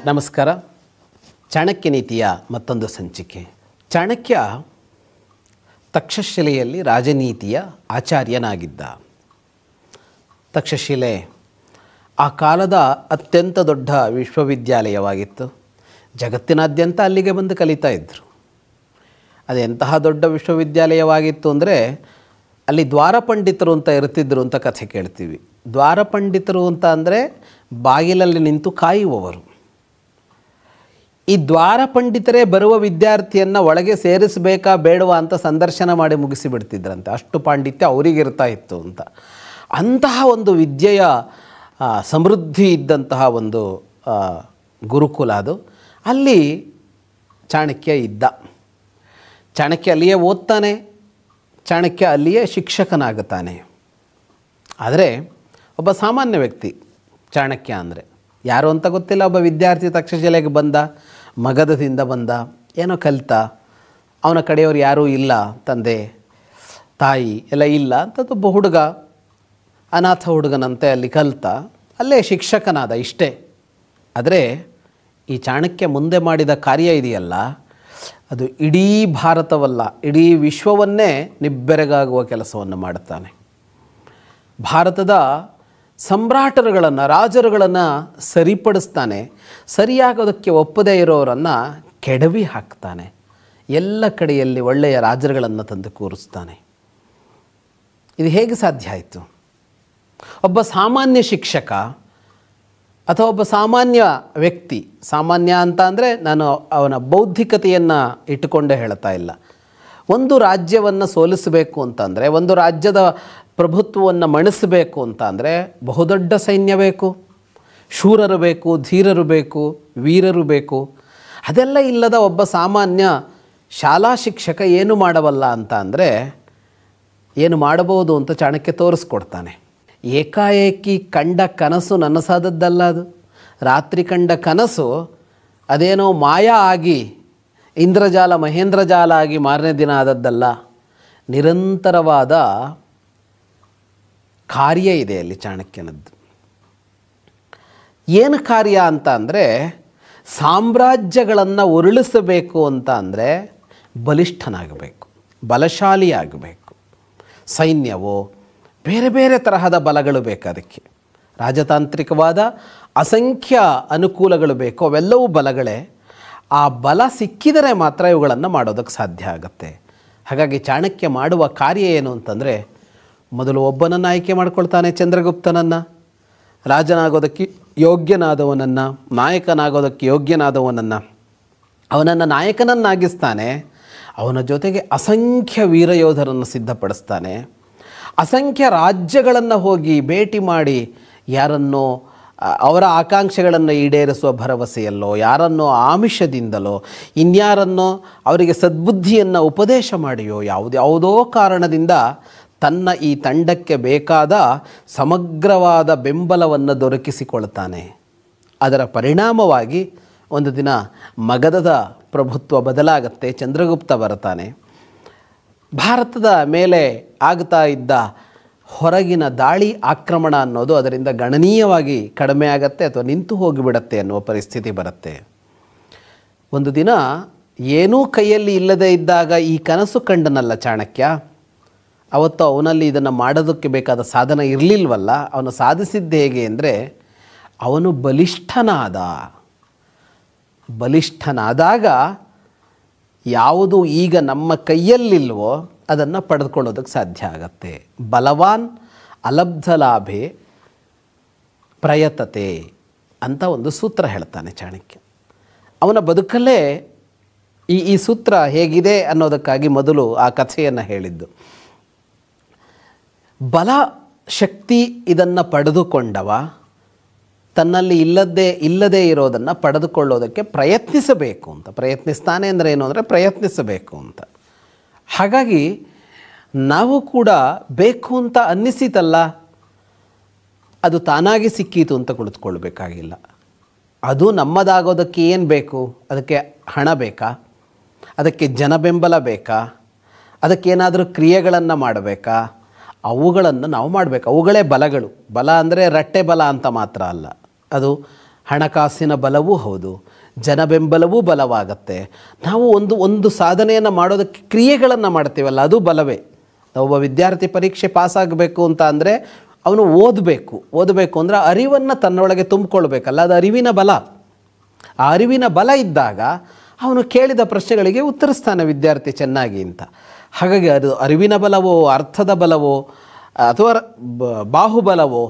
ನಮಸ್ಕಾರ. ಚಾಣಕ್ಯ ನೀತಿಯ ಮತ್ತೊಂದು ಸಂಚಿಕೆ. ಚಾಣಕ್ಯ ತಕ್ಷಶಿಲೆಯಲ್ಲಿ ರಾಜನೀತಿಯ ಆಚಾರ್ಯನಾಗಿದ್ದ. ತಕ್ಷಶಿಲೆ ಆ ಕಾಲದ ಅತ್ಯಂತ ದೊಡ್ಡ ವಿಶ್ವವಿದ್ಯಾಲಯವಾಗಿತ್ತು. ಜಗತ್ತಿನಾದ್ಯಂತ ಅಲ್ಲಿಗೆ ಬಂದು ಕಲಿತಾ ಇದ್ದರು. ಅದೆಂತಹ ದೊಡ್ಡ ವಿಶ್ವವಿದ್ಯಾಲಯವಾಗಿತ್ತು ಅಂದರೆ ಅಲ್ಲಿ ದ್ವಾರಪಂಡಿತರು ಅಂತ ಇರ್ತಿದ್ರು ಅಂತ ಕಥೆ ಕೇಳ್ತೀವಿ. ದ್ವಾರಪಂಡಿತರು ಅಂತ ಅಂದರೆ ಬಾಗಿಲಲ್ಲಿ ನಿಂತು ಕಾಯುವವರು. ಈ ದ್ವಾರಪಂಡಿತರೇ ಬರುವ ವಿದ್ಯಾರ್ಥಿಯನ್ನು ಒಳಗೆ ಸೇರಿಸಬೇಕಾ ಬೇಡವಾ ಅಂತ ಸಂದರ್ಶನ ಮಾಡಿ ಮುಗಿಸಿಬಿಡ್ತಿದ್ರಂತೆ. ಅಷ್ಟು ಪಾಂಡಿತ್ಯ ಅವರಿಗಿರ್ತಾ ಇತ್ತು ಅಂತ. ಅಂತಹ ಒಂದು ವಿದ್ಯೆಯ ಸಮೃದ್ಧಿ ಇದ್ದಂತಹ ಒಂದು ಗುರುಕುಲ ಅದು. ಅಲ್ಲಿ ಚಾಣಕ್ಯ ಇದ್ದ. ಚಾಣಕ್ಯ ಅಲ್ಲಿಯೇ ಓದ್ತಾನೆ, ಚಾಣಕ್ಯ ಅಲ್ಲಿಯೇ ಶಿಕ್ಷಕನಾಗುತ್ತಾನೆ. ಆದರೆ ಒಬ್ಬ ಸಾಮಾನ್ಯ ವ್ಯಕ್ತಿ ಚಾಣಕ್ಯ ಅಂದರೆ ಯಾರು ಅಂತ ಗೊತ್ತಿಲ್ಲ. ಒಬ್ಬ ವಿದ್ಯಾರ್ಥಿ ತಕ್ಷಶಿಲೆಗೆ ಬಂದ, ಮಗಧದಿಂದ ಬಂದ, ಏನೋ ಕಲಿತ. ಅವನ ಕಡೆಯವರು ಯಾರೂ ಇಲ್ಲ, ತಂದೆ ತಾಯಿ ಎಲ್ಲ ಇಲ್ಲ ಅಂಥದ್ದೊಬ್ಬ ಹುಡುಗ, ಅನಾಥ ಹುಡುಗನಂತೆ ಅಲ್ಲಿ ಕಲಿತ, ಅಲ್ಲೇ ಶಿಕ್ಷಕನಾದ, ಇಷ್ಟೇ. ಆದರೆ ಈ ಚಾಣಕ್ಯ ಮುಂದೆ ಮಾಡಿದ ಕಾರ್ಯ ಇದೆಯಲ್ಲ, ಅದು ಇಡೀ ಭಾರತವಲ್ಲ, ಇಡೀ ವಿಶ್ವವನ್ನೇ ನಿಬ್ಬೆರಗಾಗುವ ಕೆಲಸವನ್ನು ಮಾಡುತ್ತಾನೆ. ಭಾರತದ ಸಮ್ರಾಟರುಗಳನ್ನು, ರಾಜರುಗಳನ್ನು ಸರಿಪಡಿಸ್ತಾನೆ. ಸರಿಯಾಗೋದಕ್ಕೆ ಒಪ್ಪದೇ ಇರೋರನ್ನು ಕೆಡವಿ ಹಾಕ್ತಾನೆ. ಎಲ್ಲ ಕಡೆಯಲ್ಲಿ ಒಳ್ಳೆಯ ರಾಜರುಗಳನ್ನು ತಂದು ಕೂರಿಸ್ತಾನೆ. ಇದು ಹೇಗೆ ಸಾಧ್ಯ ಆಯಿತು? ಒಬ್ಬ ಸಾಮಾನ್ಯ ಶಿಕ್ಷಕ ಅಥವಾ ಒಬ್ಬ ಸಾಮಾನ್ಯ ವ್ಯಕ್ತಿ, ಸಾಮಾನ್ಯ ಅಂತ ಅಂದರೆ ನಾನು ಅವನ ಬೌದ್ಧಿಕತೆಯನ್ನು ಇಟ್ಟುಕೊಂಡೇ ಹೇಳ್ತಾ ಇಲ್ಲ. ಒಂದು ರಾಜ್ಯವನ್ನು ಸೋಲಿಸಬೇಕು ಅಂತಂದರೆ, ಒಂದು ರಾಜ್ಯದ ಪ್ರಭುತ್ವವನ್ನು ಮಣಿಸಬೇಕು ಅಂತ ಅಂದರೆ ಬಹುದೊಡ್ಡ ಸೈನ್ಯ ಬೇಕು, ಶೂರರು ಬೇಕು, ಧೀರರು ಬೇಕು, ವೀರರು ಬೇಕು. ಅದೆಲ್ಲ ಇಲ್ಲದ ಒಬ್ಬ ಸಾಮಾನ್ಯ ಶಾಲಾ ಶಿಕ್ಷಕ ಏನು ಮಾಡಬಲ್ಲ ಅಂತ ಅಂದರೆ ಏನು ಮಾಡಬಹುದು ಅಂತ ಚಾಣಕ್ಯ ತೋರಿಸ್ಕೊಡ್ತಾನೆ. ಏಕಾಏಕಿ ಕಂಡ ಕನಸು ನನಸಾದದ್ದಲ್ಲ. ಅದು ರಾತ್ರಿ ಕಂಡ ಕನಸು ಅದೇನೋ ಮಾಯಾ ಆಗಿ ಇಂದ್ರಜಾಲ ಮಹೇಂದ್ರಜಾಲ ಆಗಿ ಮಾರನೇ ದಿನ ಆದದ್ದಲ್ಲ. ನಿರಂತರವಾದ ಕಾರ್ಯ ಇದೆ ಅಲ್ಲಿ ಚಾಣಕ್ಯನದ್ದು. ಏನು ಕಾರ್ಯ ಅಂತ ಅಂದರೆ ಸಾಮ್ರಾಜ್ಯಗಳನ್ನು ಉರುಳಿಸಬೇಕು ಅಂತ ಅಂದರೆ ಬಲಿಷ್ಠನಾಗಬೇಕು, ಬಲಶಾಲಿಯಾಗಬೇಕು. ಸೈನ್ಯವೋ ಬೇರೆ ಬೇರೆ ತರಹದ ಬಲಗಳು ಬೇಕು. ಅದಕ್ಕೆ ರಾಜತಾಂತ್ರಿಕವಾದ ಅಸಂಖ್ಯ ಅನುಕೂಲಗಳು ಬೇಕು. ಅವೆಲ್ಲವೂ ಬಲಗಳೇ. ಆ ಬಲ ಸಿಕ್ಕಿದರೆ ಮಾತ್ರ ಇವುಗಳನ್ನು ಮಾಡೋದಕ್ಕೆ ಸಾಧ್ಯ ಆಗುತ್ತೆ. ಹಾಗಾಗಿ ಚಾಣಕ್ಯ ಮಾಡುವ ಕಾರ್ಯ ಏನು ಅಂತಂದರೆ, ಮೊದಲು ಒಬ್ಬನನ್ನು ಆಯ್ಕೆ ಮಾಡ್ಕೊಳ್ತಾನೆ, ಚಂದ್ರಗುಪ್ತನನ್ನು. ರಾಜನಾಗೋದಕ್ಕೆ ಯೋಗ್ಯನಾದವನನ್ನು, ನಾಯಕನಾಗೋದಕ್ಕೆ ಯೋಗ್ಯನಾದವನನ್ನು, ಅವನನ್ನು ನಾಯಕನನ್ನಾಗಿಸ್ತಾನೆ. ಅವನ ಜೊತೆಗೆ ಅಸಂಖ್ಯ ವೀರಯೋಧರನ್ನು ಸಿದ್ಧಪಡಿಸ್ತಾನೆ. ಅಸಂಖ್ಯ ರಾಜ್ಯಗಳನ್ನು ಹೋಗಿ ಭೇಟಿ ಮಾಡಿ ಯಾರನ್ನೋ ಅವರ ಆಕಾಂಕ್ಷೆಗಳನ್ನು ಈಡೇರಿಸುವ ಭರವಸೆಯಲ್ಲೋ, ಯಾರನ್ನೋ ಆಮಿಷದಿಂದಲೋ, ಇನ್ಯಾರನ್ನೋ ಅವರಿಗೆ ಸದ್ಬುದ್ಧಿಯನ್ನು ಉಪದೇಶ ಮಾಡಿಯೋ, ಯಾವುದ್ಯಾವುದೋ ಕಾರಣದಿಂದ ತನ್ನ ಈ ತಂಡಕ್ಕೆ ಬೇಕಾದ ಸಮಗ್ರವಾದ ಬೆಂಬಲವನ್ನು ದೊರಕಿಸಿಕೊಳ್ತಾನೆ. ಅದರ ಪರಿಣಾಮವಾಗಿ ಒಂದು ದಿನ ಮಗಧದ ಪ್ರಭುತ್ವ ಬದಲಾಗುತ್ತೆ. ಚಂದ್ರಗುಪ್ತ ಬರ್ತಾನೆ. ಭಾರತದ ಮೇಲೆ ಆಗ್ತಾ ಇದ್ದ ಹೊರಗಿನ ದಾಳಿ, ಆಕ್ರಮಣ ಅನ್ನೋದು ಅದರಿಂದ ಗಣನೀಯವಾಗಿ ಕಡಿಮೆ ಆಗತ್ತೆ ಅಥವಾ ನಿಂತು ಹೋಗಿಬಿಡತ್ತೆ ಅನ್ನುವ ಪರಿಸ್ಥಿತಿ ಬರುತ್ತೆ. ಒಂದು ದಿನ ಏನೂ ಕೈಯಲ್ಲಿ ಇಲ್ಲದೇ ಇದ್ದಾಗ ಈ ಕನಸು ಕಂಡನಲ್ಲ ಚಾಣಕ್ಯ, ಅವತ್ತು ಅವನಲ್ಲಿ ಇದನ್ನು ಮಾಡೋದಕ್ಕೆ ಬೇಕಾದ ಸಾಧನ ಇರಲಿಲ್ವಲ್ಲ. ಅವನು ಸಾಧಿಸಿದ್ದು ಹೇಗೆ ಅಂದರೆ, ಅವನು ಬಲಿಷ್ಠನಾದಾಗ ಯಾವುದು ಈಗ ನಮ್ಮ ಕೈಯಲ್ಲಿಲ್ವೋ ಅದನ್ನು ಪಡೆದುಕೊಳ್ಳೋದಕ್ಕೆ ಸಾಧ್ಯ ಆಗತ್ತೆ. ಬಲವಾನ್ ಅಲಬ್ಧ ಲಾಭೆ ಪ್ರಯತತೆ ಅಂತ ಒಂದು ಸೂತ್ರ ಹೇಳ್ತಾನೆ ಚಾಣಕ್ಯ. ಅವನ ಬದುಕಲ್ಲೇ ಈ ಸೂತ್ರ ಹೇಗಿದೆ ಅನ್ನೋದಕ್ಕಾಗಿ ಮೊದಲು ಆ ಕಥೆಯನ್ನು ಹೇಳಿದ್ದು. ಬಲ ಶಕ್ತಿ ಇದನ್ನು ಪಡೆದುಕೊಂಡವ ತನ್ನಲ್ಲಿ ಇಲ್ಲದೇ ಇರೋದನ್ನು ಪಡೆದುಕೊಳ್ಳೋದಕ್ಕೆ ಪ್ರಯತ್ನಿಸಬೇಕು ಅಂತ. ಪ್ರಯತ್ನಿಸ್ತಾನೆ ಅಂದರೆ ಏನು ಅಂದರೆ ಪ್ರಯತ್ನಿಸಬೇಕು ಅಂತ. ಹಾಗಾಗಿ ನಾವು ಕೂಡ ಬೇಕು ಅಂತ ಅನ್ನಿಸಿತಲ್ಲ, ಅದು ತಾನಾಗಿ ಸಿಕ್ಕೀತು ಅಂತ ಕುಳಿತುಕೊಳ್ಬೇಕಾಗಿಲ್ಲ. ಅದು ನಮ್ಮದಾಗೋದಕ್ಕೆ ಏನು ಬೇಕು? ಅದಕ್ಕೆ ಹಣ ಬೇಕಾ? ಅದಕ್ಕೆ ಜನ ಬೆಂಬಲ ಬೇಕಾ? ಅದಕ್ಕೇನಾದರೂ ಕ್ರಿಯೆಗಳನ್ನು ಮಾಡಬೇಕಾ? ಅವುಗಳನ್ನು ನಾವು ಮಾಡಬೇಕು. ಅವುಗಳೇ ಬಲಗಳು. ಬಲ ಅಂದರೆ ರಟ್ಟೆ ಬಲ ಅಂತ ಮಾತ್ರ ಅಲ್ಲ. ಅದು ಹಣಕಾಸಿನ ಬಲವೂ ಹೌದು, ಜನಬೆಂಬಲವೂ ಬಲವಾಗತ್ತೆ. ನಾವು ಒಂದು ಸಾಧನೆಯನ್ನು ಮಾಡೋದಕ್ಕೆ ಕ್ರಿಯೆಗಳನ್ನು ಮಾಡ್ತೀವಲ್ಲ, ಅದು ಬಲವೇ. ಒಬ್ಬ ವಿದ್ಯಾರ್ಥಿ ಪರೀಕ್ಷೆ ಪಾಸಾಗಬೇಕು ಅಂತ ಅಂದರೆ ಅವನು ಓದಬೇಕು ಅಂದರೆ ಅರಿವನ್ನು ತನ್ನೊಳಗೆ ತುಂಬಿಕೊಳ್ಬೇಕಲ್ಲ, ಅದು ಅರಿವಿನ ಬಲ. ಆ ಅರಿವಿನ ಬಲ ಇದ್ದಾಗ ಅವನು ಕೇಳಿದ ಪ್ರಶ್ನೆಗಳಿಗೆ ಉತ್ತರಿಸ್ತಾನೆ ವಿದ್ಯಾರ್ಥಿ ಚೆನ್ನಾಗಿ ಅಂತ. ಹಾಗಾಗಿ ಅದು ಅರಿವಿನ ಬಲವೋ, ಅರ್ಥದ ಬಲವೋ, ಅಥವಾ ಬಾಹುಬಲವೋ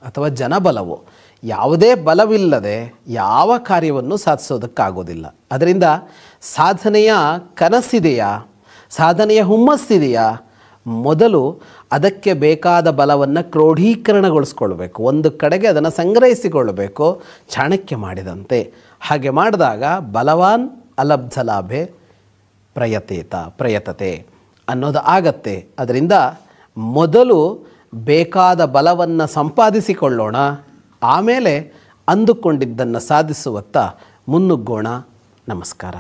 ಅಥವಾ ಜನಬಲವೋ, ಯಾವುದೇ ಬಲವಿಲ್ಲದೆ ಯಾವ ಕಾರ್ಯವನ್ನು ಸಾಧಿಸೋದಕ್ಕಾಗೋದಿಲ್ಲ. ಅದರಿಂದ ಸಾಧನೆಯ ಕನಸಿದೆಯಾ, ಸಾಧನೆಯ ಹುಮ್ಮಸ್ಸಿದೆಯಾ, ಮೊದಲು ಅದಕ್ಕೆ ಬೇಕಾದ ಬಲವನ್ನು ಕ್ರೋಢೀಕರಣಗೊಳಿಸ್ಕೊಳ್ಬೇಕು, ಒಂದು ಕಡೆಗೆ ಅದನ್ನು ಸಂಗ್ರಹಿಸಿಕೊಳ್ಳಬೇಕು, ಚಾಣಕ್ಯ ಮಾಡಿದಂತೆ. ಹಾಗೆ ಮಾಡಿದಾಗ ಬಲವಾನ್ ಅಲಬ್ಧ ಲಾಭೆ ಪ್ರಯತತೆ ಅನ್ನೋದು ಆಗತ್ತೆ. ಅದರಿಂದ ಮೊದಲು ಬೇಕಾದ ಬಲವನ್ನು ಸಂಪಾದಿಸಿಕೊಳ್ಳೋಣ, ಆಮೇಲೆ ಅಂದುಕೊಂಡಿದ್ದನ್ನು ಸಾಧಿಸುವತ್ತ ಮುನ್ನುಗ್ಗೋಣ. ನಮಸ್ಕಾರ.